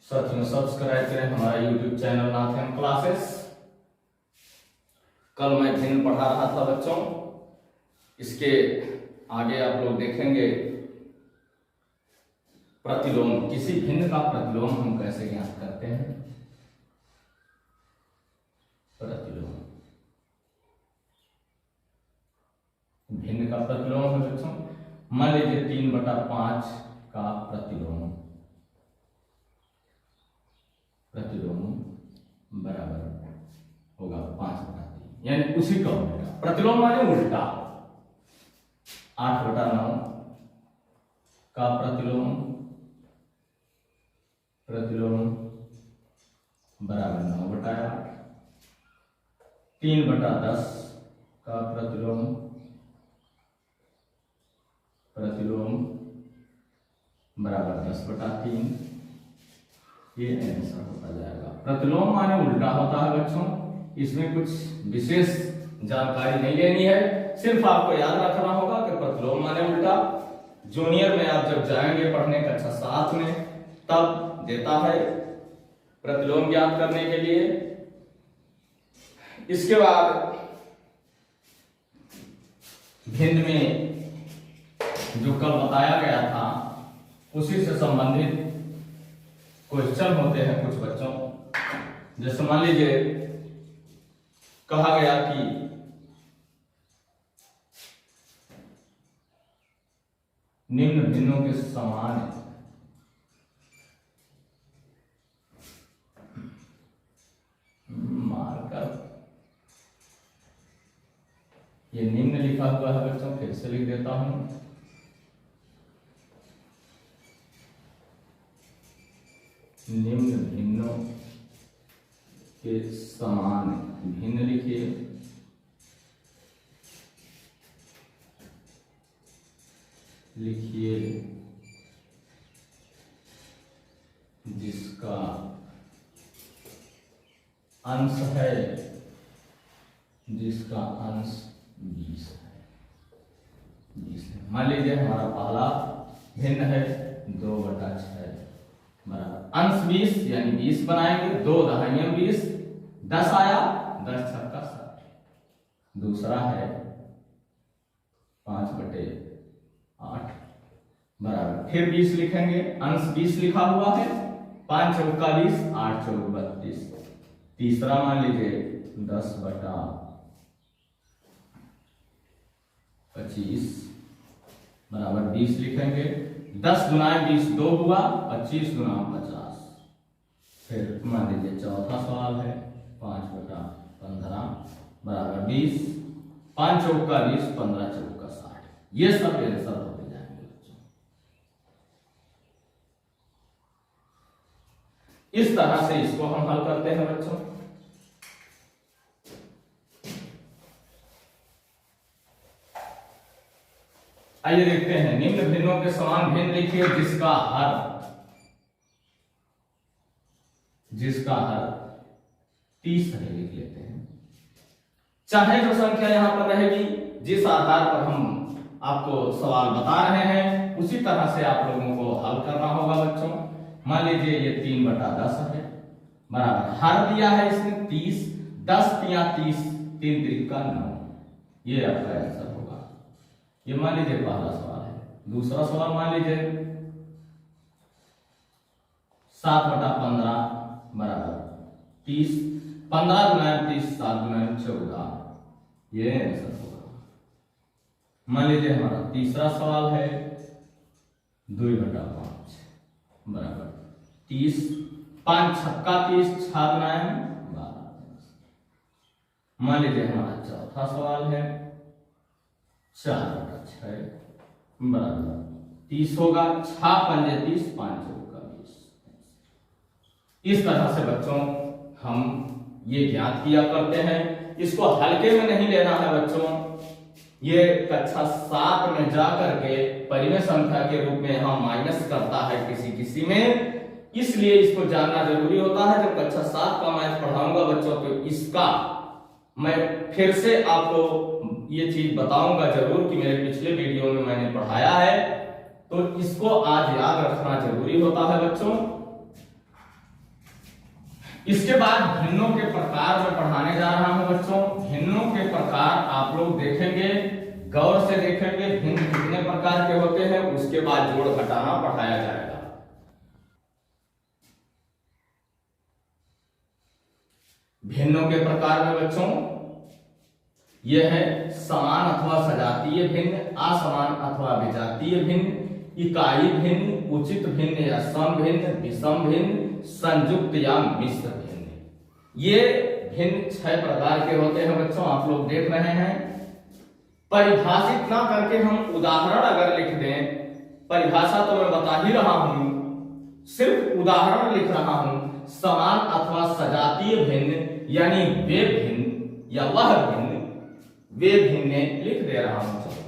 साथियों सब्सक्राइब करें हमारा YouTube चैनल नाथन क्लासेस। कल मैं भिन्न पढ़ा रहा था बच्चों, इसके आगे आप लोग देखेंगे प्रतिलोम। किसी भिन्न का प्रतिलोम हम कैसे ज्ञात करते हैं। प्रतिलोम, भिन्न का प्रतिलोम है बच्चों। मान लीजिए 3/5 का प्रतिलोम बराबर होगा 5/3, यानी उसी का उल्टा। प्रतिलोम माने उल्टा। 8/9 का प्रतिलोम बराबर 9/8। 3/10 का प्रतिलोम बराबर 10/3। ये आंसर होता जाएगा। प्रतिलोम माने उल्टा होता है बच्चों। इसमें कुछ विशेष जानकारी नहीं लेनी है, सिर्फ आपको याद रखना होगा कि प्रतिलोम माने उल्टा। जूनियर में आप जब जाएंगे पढ़ने कक्षा 7 में, तब देता है प्रतिलोम ज्ञात करने के लिए। इसके बाद भिन्न में जो कल बताया गया था उसी से संबंधित क्वेश्चन होते हैं कुछ बच्चों। जैसे मान लीजिए कहा गया कि निम्न भिन्नों के समान मार्कर, ये निम्न लिखा हुआ है बच्चों, फिर से लिख देता हूं। निम्न भिन्नों के समान, भिन्न लिखिए। जिसका अंश है, जिसका अंश 20 है। मान लीजिए हमारा पहला भिन्न है 2/6 बराबर अंश 20, यानी 20 बनाएंगे। 2 दहाइयां 20, 10 आया, 10 छक्का 60। दूसरा है 5/8 बराबर फिर 20 लिखेंगे। अंश 20 लिखा हुआ है। 5 चौका 20, 8 चौक 32। तीसरा मान लीजिए 10/25 बराबर 20 लिखेंगे। 10 गुना 20 2 हुआ, 25 गुना 50। फिर मान लीजिए चौथा सवाल है 5/15 बराबर 20। 5 चौका 20, 15 चौका 60। ये सब आंसर होते जाएंगे बच्चों। इस तरह से इसको हम हल करते हैं बच्चों। आइए देखते हैं। निम्न भिन्नों के समान भिन्न लिखिए जिसका हर 30 है, लिख लेते हैं। चाहे जो संख्या यहां पर रहेगी, जिस आधार पर हम आपको सवाल बता रहे हैं, उसी तरह से आप लोगों को हल करना होगा बच्चों। मान लीजिए ये 3/10 है बराबर, हर दिया है इसमें 30, 10 तिया 30, 3 त्रिका 9। ये आपका आंसर होगा। ये मान लीजिए पहला सवाल है। दूसरा सवाल मान लीजिए 7/15 बराबर 30। 15 गुना 30, 7 गुना 14। ये आंसर होगा। मान लीजिए हमारा तीसरा सवाल है 2/5 बराबर 30। 5 छक्का 30, 6 गुना 12। मान लीजिए हमारा चौथा सवाल है 4/6 बराबर 30 होगा। 6 पंजे 30, 5 चौका 20। इस तरह से बच्चों हम ये ज्ञात किया करते हैं। इसको हल्के में नहीं लेना है बच्चों। ये कक्षा 7 में जाकर के परिमेय संख्या के रूप में हम माइनस करता है किसी में, इसलिए इसको जानना जरूरी होता है। जब कक्षा 7 का मैथ पढ़ाऊंगा बच्चों, तो इसका मैं फिर से आपको ये चीज बताऊंगा जरूर कि मेरे पिछले वीडियो में मैंने पढ़ाया है, तो इसको आज याद रखना जरूरी होता है बच्चों। इसके बाद भिन्नों के प्रकार में पढ़ाने जा रहा हूं बच्चों। भिन्नों के प्रकार आप लोग देखेंगे, गौर से देखेंगे, भिन्न कितने प्रकार के होते हैं, उसके बाद जोड़ घटाना पढ़ाया जाएगा। भिन्नों के प्रकार में बच्चों यह है समान अथवा सजातीय भिन्न, असमान अथवा विजातीय भिन्न, इकाई भिन्न, उचित भिन्न या सम भिन्न, विषम भिन्न, संयुक्त या मिश्र भिन्न। ये भिन्न 6 प्रकार के होते हैं बच्चों, आप लोग देख रहे हैं। परिभाषित ना करके हम उदाहरण अगर लिख दें, परिभाषा तो मैं बता ही रहा हूं, सिर्फ उदाहरण लिख रहा हूं। समान अथवा सजातीय भिन्न यानी वे भिन्न या वह भिन्न, वे भिन्न लिख दे रहा हूं। चलो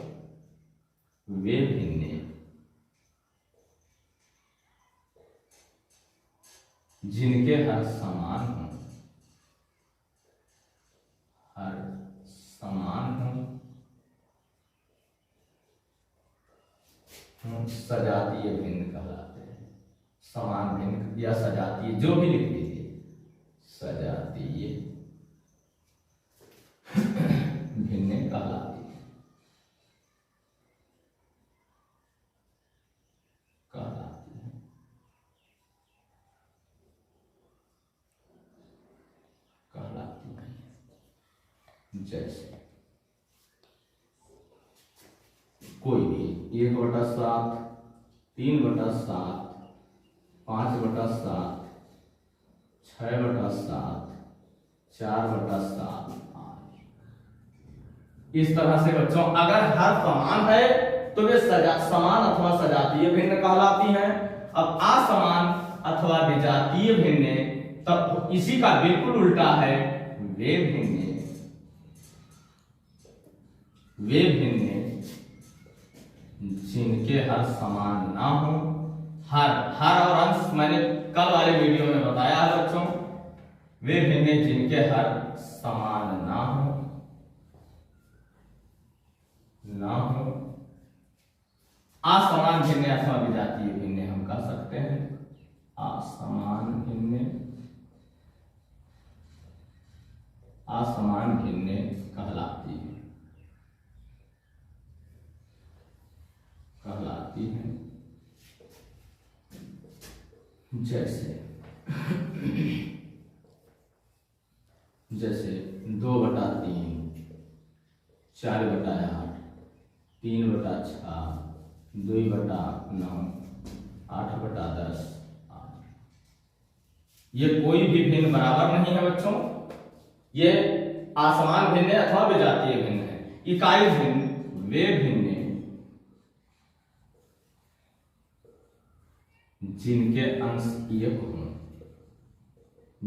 वे भिन्न जिनके हर समान हो, हर समान हो, सजातीय भिन्न कहलाते हैं। समान भिन्न या सजातीय जो भी लिख दीजिए, सजातीय भिन्न कहलाती है, कहलाती है। जैसे कोई भी 1/7, 3/7, 5/7, 6/7, 4/7, 8। इस तरह से बच्चों अगर हर समान है तो वे समान अथवा सजातीय भिन्न कहलाती हैं। अब असमान अथवा विजातीय भिन्न, तब इसी का बिल्कुल उल्टा है वे भिन्न। वे भिन्न जिनके हर समान ना हो, हर और अंश मैंने कल वाले वीडियो में बताया है बच्चों। वे भिन्न जिनके हर समान ना हो, असमान भिन्न अथवा विजातीय भिन्न हम कह सकते हैं। असमान भिन्न, असमान भिन्न कहलाती है, कहलाती है। जैसे 2/3, 4/8, 3/6, 2/9, 8/10, 8। ये कोई भी भिन्न बराबर नहीं है बच्चों। ये असमान भिन्न अथवा विजातीय भिन्न है। इकाई भिन्न वे भिन्न जिनके अंश एक हों,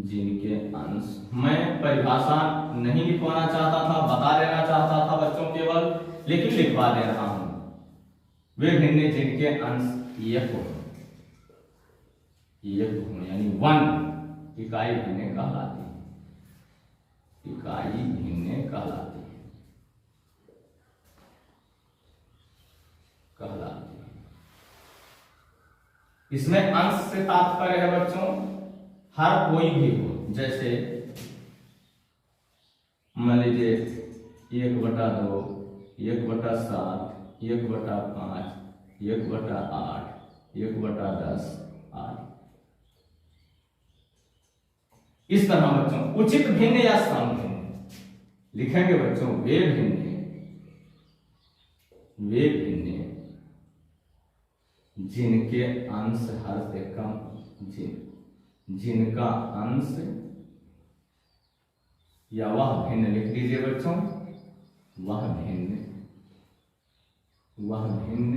जिनके अंश, मैं परिभाषा नहीं लिखवाना चाहता था, बता देना चाहता था बच्चों केवल, लेकिन लिखवा दे रहा हूं। वे भिन्न जिनके अंश एक हों, यानी 1 इकाई भिन्न कहलाती है, इकाई भिन्न कहलाती है, कहलाती है। इसमें अंश से तात्पर्य है बच्चों हर कोई भी हो। जैसे मान लीजिए 1/2, 1/7, 1/5, 1/8, 1/10, 8। इस तरह बच्चों उचित भिन्न या सम भिन्न लिखेंगे बच्चों। वे भिन्न जिनके अंश हर से कम, जिनका अंश या वह भिन्न लिख दीजिए बच्चों। वह भिन्न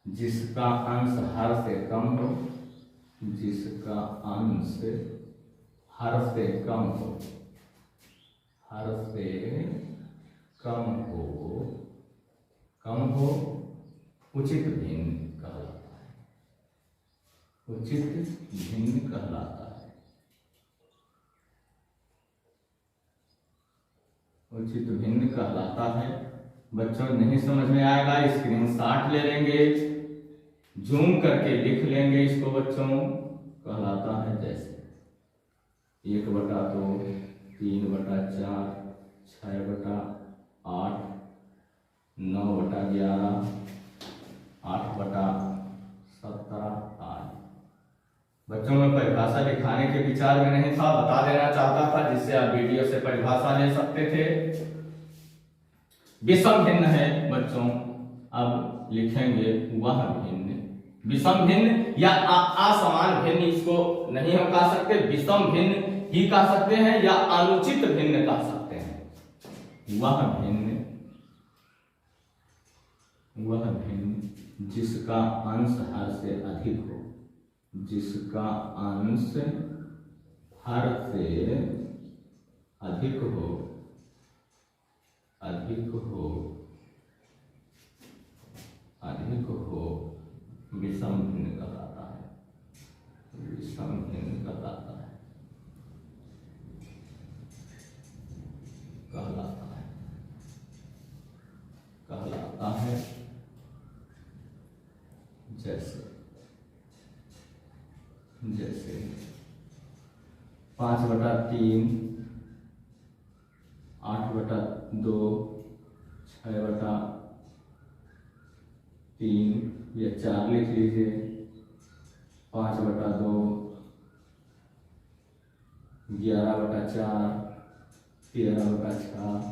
जिसका अंश हर से कम हो, जिसका अंश हर से कम हो, हर से कम हो, उचित भिन्न कहलाता है, उचित भिन्न कहलाता है, उचित भिन्न कहलाता है। बच्चों नहीं समझ में आएगा स्क्रीनशॉट ले लेंगे, जूम करके लिख लेंगे इसको बच्चों। कहलाता है जैसे 1/2, 3/4, 6/8, 9/11, 8/17 आदि। बच्चों में परिभाषा लिखाने के विचार में नहीं था, बता देना चाहता था, जिससे आप वीडियो से परिभाषा ले सकते थे। विषम भिन्न है बच्चों, अब लिखेंगे वह भिन्न। विषम भिन्न या असमान भिन्न इसको नहीं हम कह सकते, विषम भिन्न ही कह सकते हैं या अनुचित भिन्न कह सकते हैं। वह भिन्न जिसका अंश हर से अधिक हो, जिसका अंश हर से अधिक हो, विषम भिन्न कहलाता है, विषम भिन्न कहलाता है, जैसे 5/3, 8/2, 6/3 या 4 लिख लीजिए, 5/2, 11/4, 13/6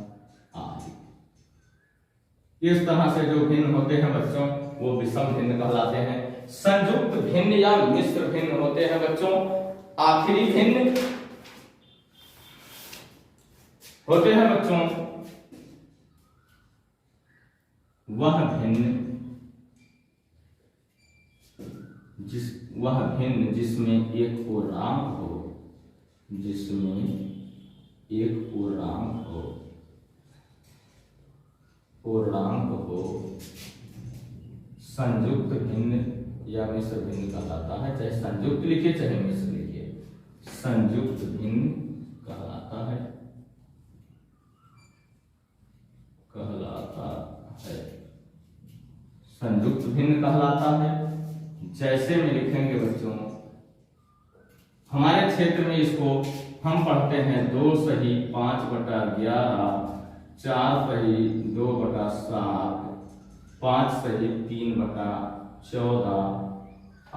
आदि। इस तरह से जो भिन्न होते हैं बच्चों वो विषम भिन्न कहलाते हैं। संयुक्त भिन्न या मिश्र भिन्न होते हैं बच्चों। आखिरी भिन्न होते हैं बच्चों वह भिन्न जिसमें एक पूर्णांक हो, संयुक्त भिन्न या मिश्र भिन्न कहलाता है। चाहे संयुक्त लिखिए चाहे मिश्र लिखिए, संयुक्त भिन्न कहलाता है। संयुक्त भिन्न कहलाता है। जैसे में लिखेंगे बच्चों, हमारे क्षेत्र में इसको हम पढ़ते हैं 2 सही 5/11, 4 सही 2/7, 5 सही 3/14,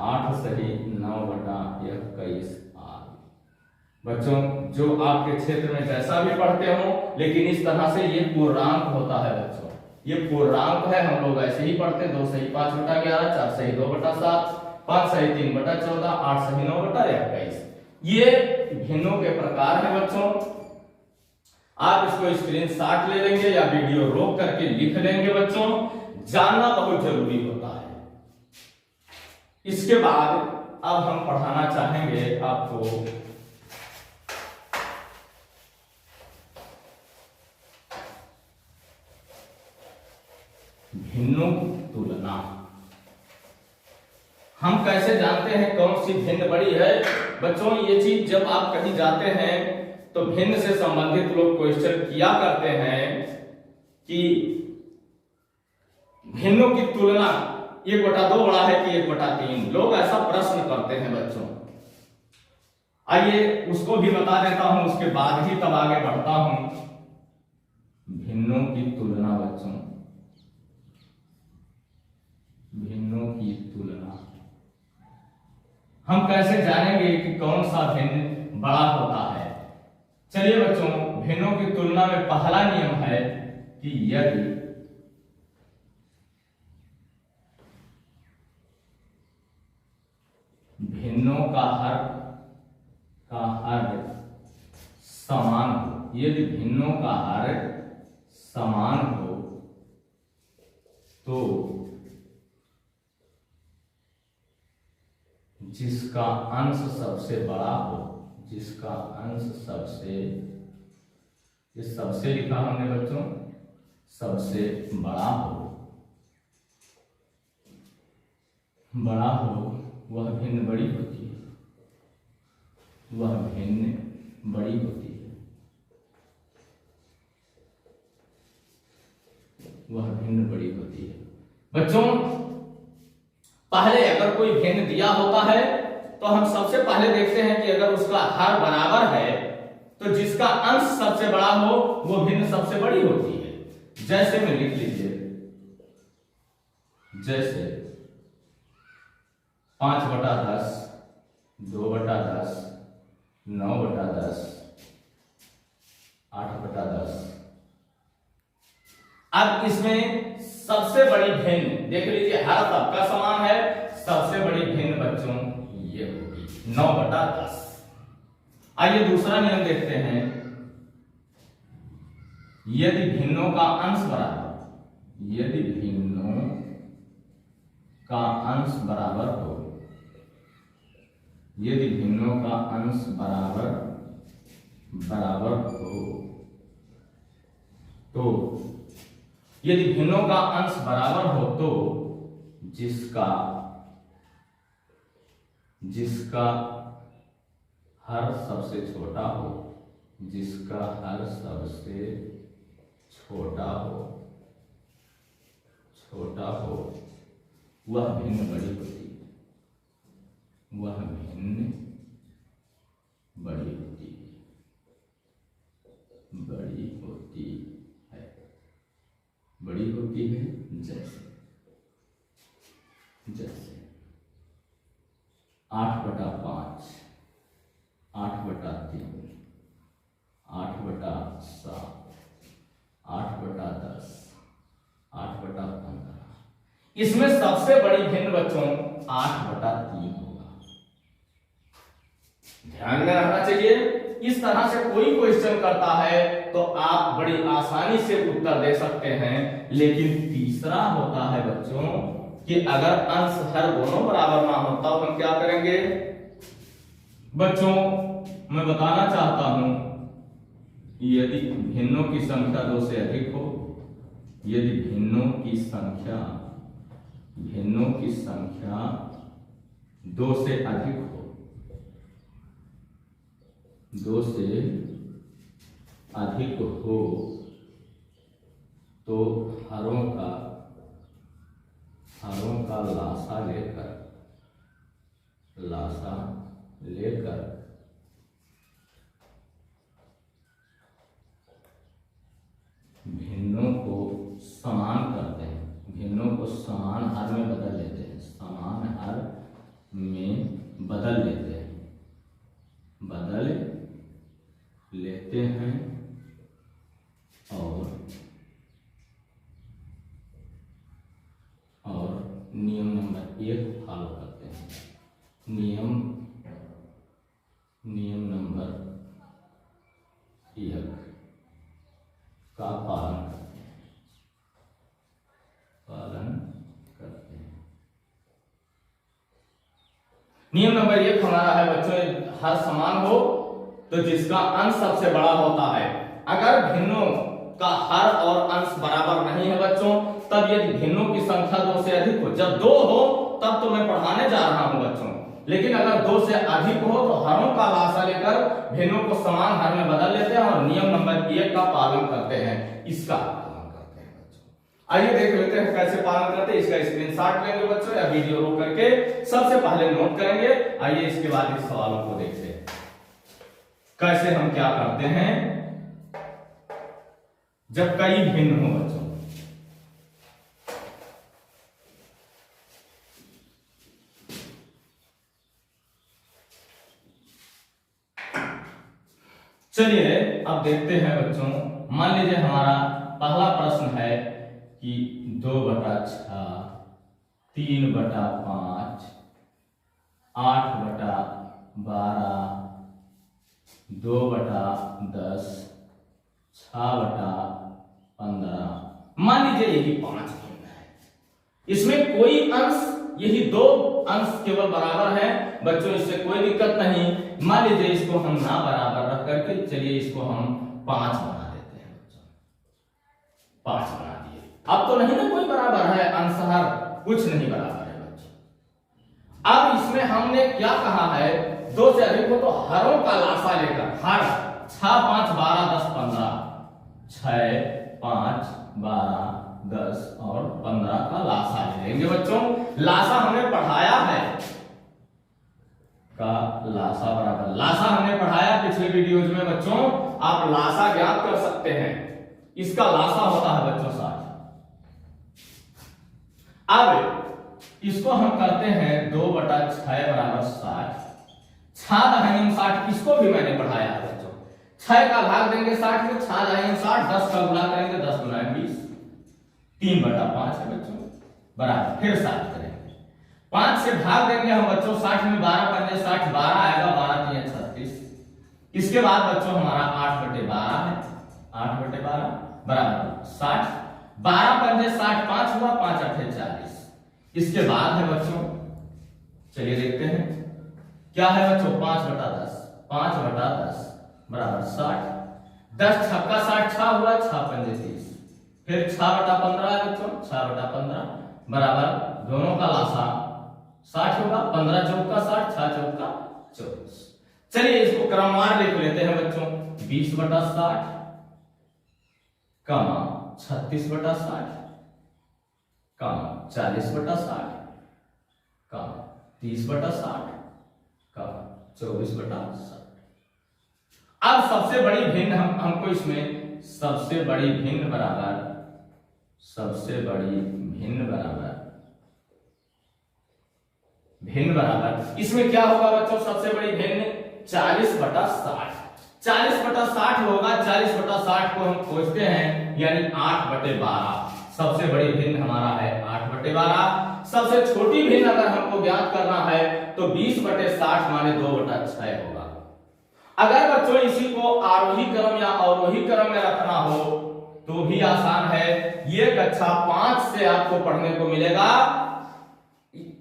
8 सही 9/21 आदि। बच्चों जो आपके क्षेत्र में जैसा भी पढ़ते हो, लेकिन इस तरह से ये पूर्णांक होता है बच्चों, ये पूर्णांक है। हम लोग ऐसे ही पढ़ते 2 सही 5/11, 4 सही 2/7, 5 सही 3/14, 8 सही 9/21। ये भिन्नों के प्रकार है बच्चों। आप इसको स्क्रीनशॉट ले लेंगे या वीडियो रोक करके लिख लेंगे बच्चों, जानना बहुत जरूरी होता है। इसके बाद अब हम पढ़ाना चाहेंगे आपको भिन्नों की तुलना। हम कैसे जानते हैं कौन सी भिन्न बड़ी है बच्चों? ये चीज जब आप कहीं जाते हैं तो भिन्न से संबंधित लोग क्वेश्चन किया करते हैं कि भिन्नों की तुलना 1/2 बड़ा है कि 1/3। लोग ऐसा प्रश्न करते हैं बच्चों। आइए उसको भी बता देता हूं, उसके बाद ही तब आगे बढ़ता हूं। भिन्नों की तुलना बच्चों, भिन्नों की तुलना हम कैसे जानेंगे कि कौन सा भिन्न बड़ा होता है? चलिए बच्चों, भिन्नों की तुलना में पहला नियम है कि यदि भिन्नों का हर समान हो, यदि भिन्नों का हर समान हो तो जिसका अंश सबसे बड़ा हो, जिसका अंश सबसे, ये सबसे लिखा हमने बच्चों, सबसे बड़ा हो वह भिन्न बड़ी होती है, वह भिन्न बड़ी होती है, वह भिन्न बड़ी होती है। बच्चों पहले अगर कोई भिन्न दिया होता है तो हम सबसे पहले देखते हैं कि अगर उसका हर बराबर है तो जिसका अंश सबसे बड़ा हो वो भिन्न सबसे बड़ी होती है। जैसे में लिख लीजिए, जैसे 5/10, 2/10, 9/10, 8/10। अब इसमें सबसे बड़ी भिन्न देख लीजिए, हर सबका समान है, सबसे बड़ी भिन्न बच्चों ये होगी 9/10। आइए दूसरा नियम देखते हैं। यदि भिन्नों का अंश बराबर, यदि भिन्नों का अंश बराबर हो, यदि भिन्नों का अंश बराबर हो, तो यदि भिन्नों का अंश बराबर हो तो जिसका हर सबसे छोटा हो, जिसका हर सबसे छोटा हो वह भिन्न बड़ी होती है, वह भिन्न बड़ी होती है, बड़ी होती है, बड़ी होती है। जैसे 8/5, 8/3, 8/7, 8/10, 8/15। इसमें सबसे बड़ी भिन्न बच्चों 8/3 होगा। ध्यान में रखना चाहिए। इस तरह से कोई क्वेश्चन करता है तो आप बड़ी आसानी से उत्तर दे सकते हैं। लेकिन तीसरा होता है बच्चों कि अगर अंश हर दोनों बराबर ना हो तब हम क्या करेंगे। बच्चों मैं बताना चाहता हूं, यदि भिन्नों की संख्या 2 से अधिक हो, यदि भिन्नों की संख्या 2 से अधिक हो, 2 से अधिक हो तो हरों का लासा लेकर भिन्नों को समान करते हैं, भिन्नों को समान हर में बदल लेते हैं, समान हर में बदल लेते हैं, और नियम नंबर 1 फॉलो करते हैं। नियम नंबर 1 का पालन करते हैं। नियम नंबर 1 हमारा है बच्चों, हर समान हो तो जिसका अंश सबसे बड़ा होता है। अगर भिन्नों का हर और अंश बराबर नहीं है बच्चों, तब यदि भिन्नों की संख्या 2 से अधिक हो, जब 2 हो तब तो मैं पढ़ाने जा रहा हूं बच्चों, लेकिन अगर 2 से अधिक हो तो हरों का लासा लेकर भिन्नों को समान हर में बदल लेते हैं और नियम नंबर 1 का पालन करते हैं। इसका पालन करते हैं बच्चों। आइए देख लेते हैं कैसे पालन करते हैं। इसका स्क्रीनशॉट लेंगे बच्चों या वीडियो रोक करके सबसे पहले नोट करेंगे। आइए इसके बाद इस सवालों को देखते हैं कैसे हम क्या करते हैं जब कई भिन्न हो बच्चों। चलिए अब देखते हैं बच्चों। मान लीजिए हमारा पहला प्रश्न है कि 2/6, 3/5, 8/12, 2/10, 6/15। मान लीजिए यही 5 भिन्न है। इसमें कोई अंश, यही 2 अंश केवल बराबर है बच्चों, इससे कोई दिक्कत नहीं। मान लीजिए इसको हम ना बराबर रख करके चलिए इसको हम 5 बना देते हैं बच्चों। 5 बना दिए। अब तो नहीं ना कोई बराबर है, अंश हर कुछ नहीं बराबर है बच्चों। अब इसमें हमने क्या कहा है, 2 से अधिक हो तो हरों का लासा लेकर, हर 6, 5, 12, 10, 15, 6, 5, 12, 10 और 15 का लासा ले लेंगे बच्चों। लासा हमें पढ़ाया है का लासा बराबर, लासा हमने पढ़ाया पिछले वीडियोज में बच्चों, आप लासा ज्ञात कर सकते हैं। इसका लासा होता है बच्चों 60। अब इसको हम करते हैं 2/6 बराबर 60। 6/60, इसको भी मैंने पढ़ाया है बच्चों। 6 का भाग देंगे 60 में, 6/60, 10 का गुणा करेंगे 10 गुना 20, 3/5 है बच्चों बराबर, फिर 60 करेंगे। 5 से भाग देंगे हम बच्चों 60 में, 12 पंजे 60, 12 आएगा, 12 3 36। इसके बाद बच्चों हमारा 8/12 है, 8/12 बराबर 60, 12 पंजे 60, 5 हुआ, 5 8 40। इसके बाद है बच्चों, चलिए देखते हैं क्या है बच्चों, 5/10, 5/10 बराबर 60, 10 छक्का 60, 6 हुआ, 6 पंजे 30, फिर 6/15 है बच्चों, 6/15 बराबर, दोनों का लासा 60 होगा, 15 चौका 60, 6 चौका 24। चलिए इसको क्रमवार लिख लेते हैं बच्चों, 20/60 कमा 36/60 कमा 40/60 कमा 30/60 कमा 24/60। अब सबसे बड़ी भिन्न हमको इसमें सबसे बड़ी भिन्न बराबर, सबसे बड़ी भिन्न बराबर, भिन्न बराबर, इसमें क्या होगा बच्चों, सबसे बड़ी भिन्न 40/60, 40/60 होगा। 40/60 को हम खोजते हैं, यानी 8/12। सबसे बड़ी भिन्न हमारा है 8/12। सबसे छोटी भिन्न अगर हमको ज्ञात करना है तो 20/60 माने 2/6 होगा। अगर बच्चों इसी को आरोही क्रम या अवरोही क्रम में रखना हो तो भी आसान है। ये कक्षा 5 से आपको पढ़ने को मिलेगा।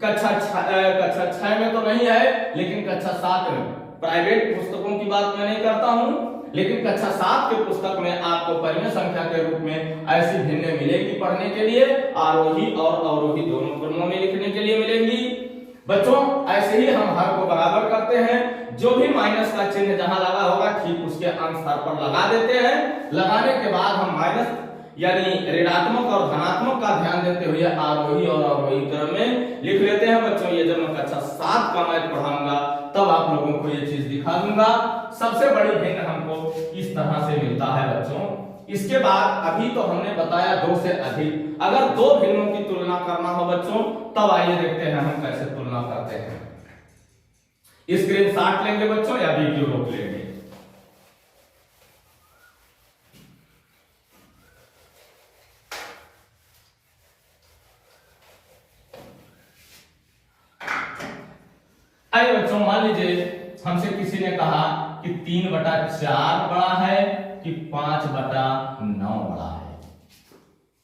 कक्षा 6 में तो नहीं है, लेकिन कक्षा 7 में, प्राइवेट पुस्तकों की बात मैं नहीं करता हूं, लेकिन कक्षा 7 के पुस्तक में आपको परिमेय संख्या के रूप में ऐसी भिन्नें मिलेगी पढ़ने के लिए, आरोही और अवरोही दोनों क्रमों में लिखने के लिए मिलेंगी। बच्चों ऐसे ही हम हर को बराबर करते हैं, जो भी माइनस का चिन्ह जहां लगा होगा ठीक उसके अंश हर पर लगा देते हैं। लगाने के बाद हम माइनस यानी ऋणात्मक और धनात्मक का ध्यान देते हुए आरोही और अवरोही क्रम में लिख लेते हैं बच्चों। ये जब मैं कक्षा 7 का मैथ पढ़ाऊंगा तब आप लोगों को ये चीज दिखा दूंगा। सबसे बड़ी भिन्न हमको इस तरह से मिलता है बच्चों। इसके बाद अभी तो हमने बताया 2 से अधिक, अगर 2 भिन्नों की तुलना करना हो बच्चों तब आइए देखते हैं हम कैसे तुलना करते हैं। स्क्रीनशॉट लेंगे बच्चों या वीडियो रोक लेंगे। आइए बच्चों, मान लीजिए हमसे किसी ने कहा कि 3/4 बड़ा है कि 5/9 बड़ा है।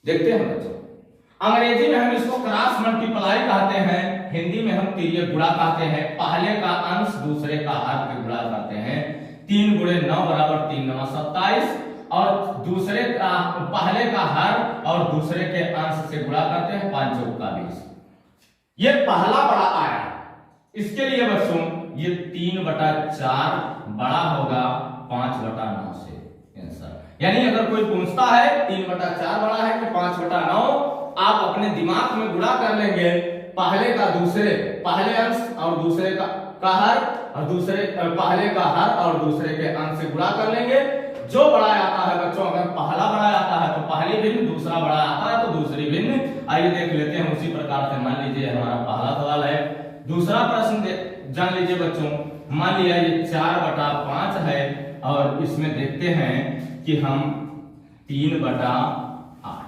देखते हैं बच्चों, अंग्रेजी में हम इसको क्रॉस मल्टीप्लाई कहते हैं, हिंदी में हम तिर्यक गुणा कहते हैं। पहले का अंश दूसरे का हर के गुणा करते हैं। 3 × 9 बराबर 3 × 9 27, और दूसरे का पहले का हर और दूसरे के अंश से गुणा करते हैं, 5 चौका 20। ये पहला बड़ा आया। इसके लिए बच्चों ये 3/4 बड़ा होगा 5/9 से आंसर। यानी अगर कोई पूछता है 3/4 बड़ा है कि 5/9, आप अपने दिमाग में गुणा कर लेंगे, पहले का दूसरे, पहले अंश और दूसरे का हर और दूसरे पहले का हर और दूसरे के अंश से गुणा कर लेंगे। जो बड़ा आता है बच्चों, अगर पहला बड़ा आता है तो पहली भिन्न, दूसरा बड़ा आता है तो दूसरी भिन्न। आइए देख लेते हैं उसी प्रकार से। मान लीजिए हमारा पहला सवाल है। दूसरा प्रश्न जान लीजिए बच्चों, मान लिया ये 4/5 है और इसमें देखते हैं कि हम 3/8।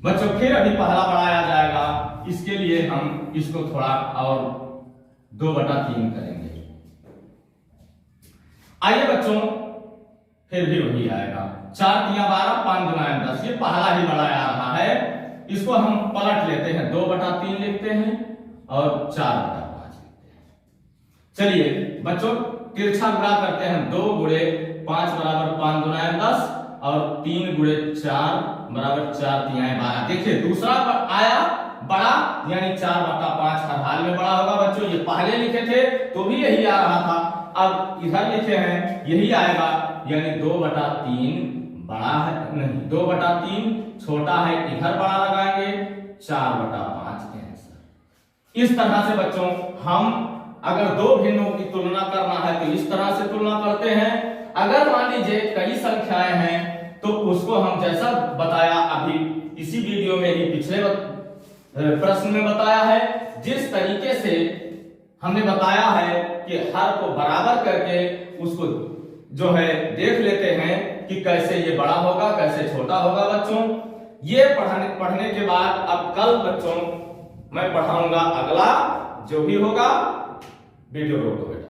बच्चों फिर अभी पहला बढ़ाया जाएगा, इसके लिए हम इसको थोड़ा और 2/3 करेंगे। आइए बच्चों फिर भी वही आएगा, 4 × 12, 5 × 10। ये पहला ही बड़ा आ रहा है, इसको हम पलट लेते हैं, 2/3 लिखते हैं और 4/5 लिखते हैं। चलिए बच्चों तिरछा गुणा करते हैं, 2 × 5 बराबर 5 × 10 और 3 × 4 बराबर 4 × 3 12। देखिए दूसरा आया बड़ा, यानी 4/5 हर हाल में बड़ा होगा बच्चों। ये पहले लिखे थे तो भी यही आ रहा था, अब इधर लिखे हैं यही आएगा, यानी 2/3 बड़ा है, नहीं 2/3 छोटा है, इधर बड़ा लगाएंगे, 4/5 आंसर। इस तरह से बच्चों हम अगर दो भिन्नों की तुलना करना है तो इस तरह से तुलना करते हैं। अगर मान लीजिए कई संख्याएं हैं तो उसको हम जैसा बताया अभी इसी वीडियो में ही पिछले प्रश्न में बताया है, जिस तरीके से हमने बताया है कि हर को बराबर करके उसको जो है देख लेते हैं कि कैसे ये बड़ा होगा कैसे छोटा होगा। बच्चों ये पढ़ने के बाद अब कल बच्चों मैं पढ़ाऊंगा अगला जो भी होगा। वीडियो रोको बेटा।